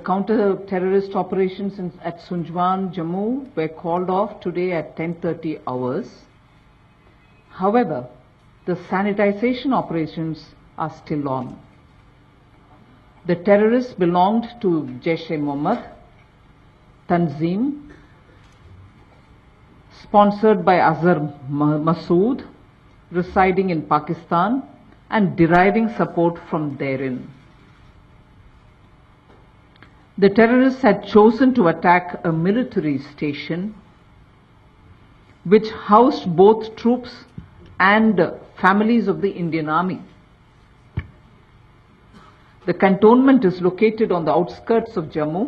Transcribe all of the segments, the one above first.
counter-terrorist operations at Sunjwan, Jammu were called off today at 10:30 hours. However, the sanitization operations are still on. The terrorists belonged to Jaish-e-Mohammed, Tanzim, sponsored by Azhar Masood, residing in Pakistan and deriving support from therein. The terrorists had chosen to attack a military station which housed both troops and families of the Indian Army. The cantonment is located on the outskirts of Jammu,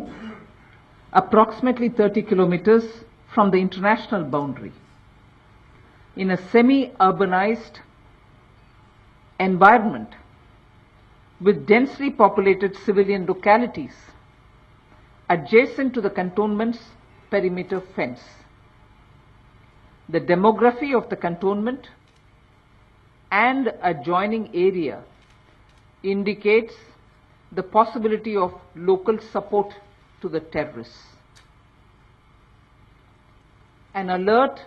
approximately 30 kilometers from the international boundary, in a semi-urbanized environment with densely populated civilian localities adjacent to the cantonment's perimeter fence. The demography of the cantonment and adjoining area indicates the possibility of local support to the terrorists. An alert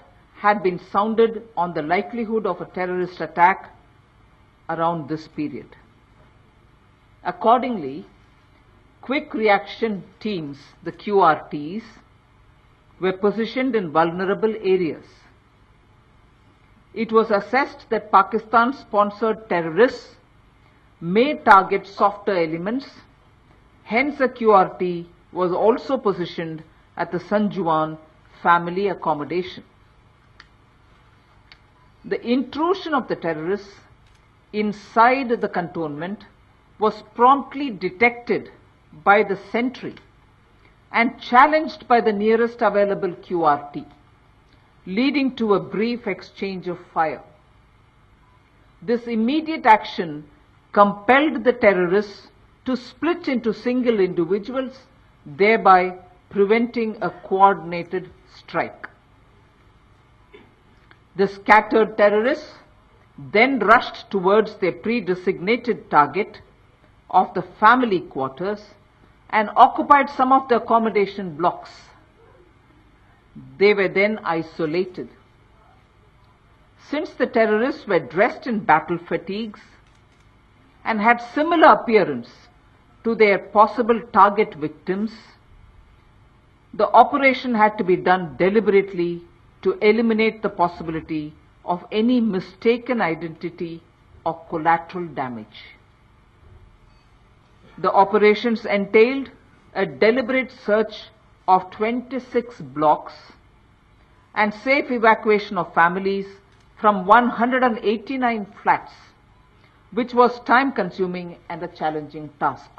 had been sounded on the likelihood of a terrorist attack around this period. Accordingly, quick reaction teams, the QRTs, were positioned in vulnerable areas. It was assessed that Pakistan-sponsored terrorists may target softer elements, hence a QRT was also positioned at the Sunjwan family accommodation. The intrusion of the terrorists inside the cantonment was promptly detected by the sentry and challenged by the nearest available QRT, leading to a brief exchange of fire. This immediate action compelled the terrorists to split into single individuals, thereby preventing a coordinated strike. The scattered terrorists then rushed towards their pre-designated target of the family quarters and occupied some of the accommodation blocks. They were then isolated. Since the terrorists were dressed in battle fatigues and had similar appearance to their possible target victims, the operation had to be done deliberately to eliminate the possibility of any mistaken identity or collateral damage. The operations entailed a deliberate search of 26 blocks and safe evacuation of families from 189 flats, which was time-consuming and a challenging task.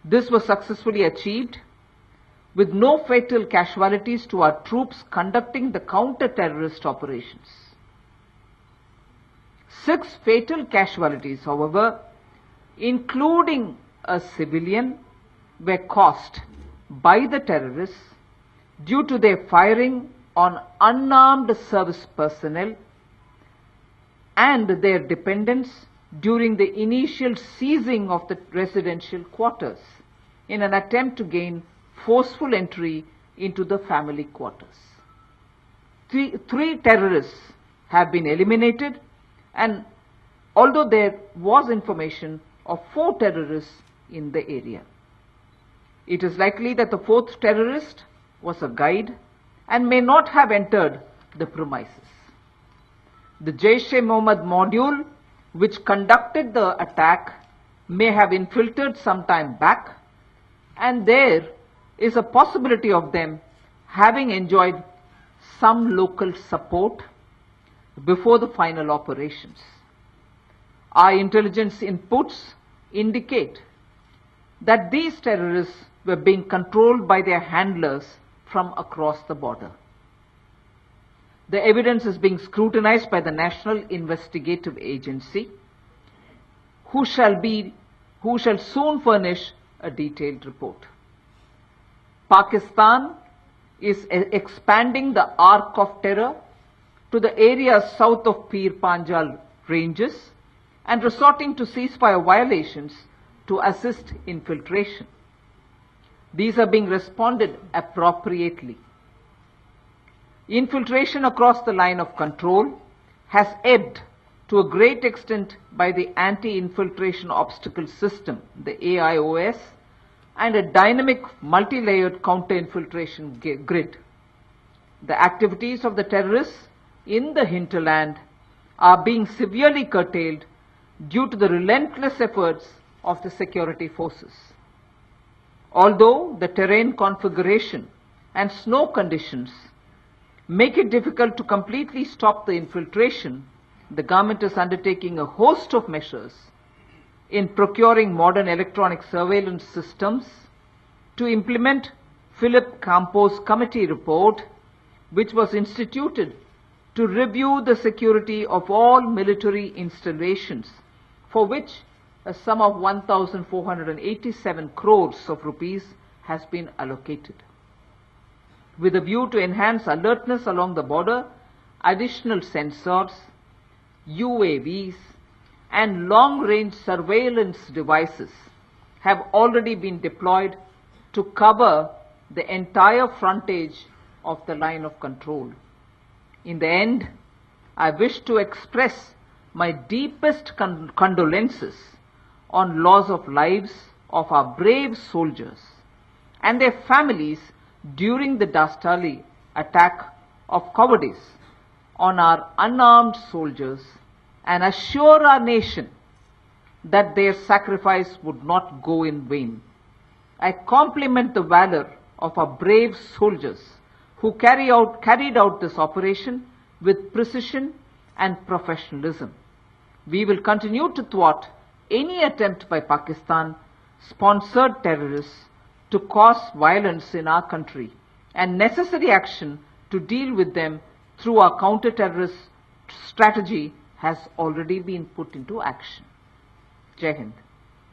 This was successfully achieved with no fatal casualties to our troops conducting the counter-terrorist operations. 6 fatal casualties, however, including a civilian, were caused by the terrorists due to their firing on unarmed service personnel and their dependents during the initial seizing of the residential quarters in an attempt to gain forceful entry into the family quarters. Three terrorists have been eliminated, and although there was information of 4 terrorists in the area, it is likely that the 4th terrorist was a guide and may not have entered the premises. The Jaish-e-Mohammed module which conducted the attack may have infiltrated some time back, and there is a possibility of them having enjoyed some local support before the final operations. Our intelligence inputs indicate that these terrorists were being controlled by their handlers from across the border. The evidence is being scrutinized by the National Investigative Agency, who shall soon furnish a detailed report. Pakistan is expanding the arc of terror to the areas south of Pir Panjal ranges and resorting to ceasefire violations to assist infiltration. These are being responded appropriately. Infiltration across the line of control has ebbed to a great extent by the anti-infiltration obstacle system, the AIOS, and a dynamic multi-layered counter-infiltration grid. The activities of the terrorists in the hinterland are being severely curtailed due to the relentless efforts of the security forces. Although the terrain configuration and snow conditions make it difficult to completely stop the infiltration, the government is undertaking a host of measures in procuring modern electronic surveillance systems to implement Philip Campo's committee report, which was instituted to review the security of all military installations, for which a sum of 1,487 crores of rupees has been allocated. With a view to enhance alertness along the border, additional sensors, UAVs, and long-range surveillance devices have already been deployed to cover the entire frontage of the line of control. In the end, I wish to express my deepest condolences on loss of lives of our brave soldiers and their families during the dastardly attack of cowardice on our unarmed soldiers, and assure our nation that their sacrifice would not go in vain. I compliment the valor of our brave soldiers who carried out this operation with precision and professionalism. We will continue to thwart any attempt by Pakistan-sponsored terrorists to cause violence in our country, and necessary action to deal with them through our counter-terrorist strategy has already been put into action. Jai Hind.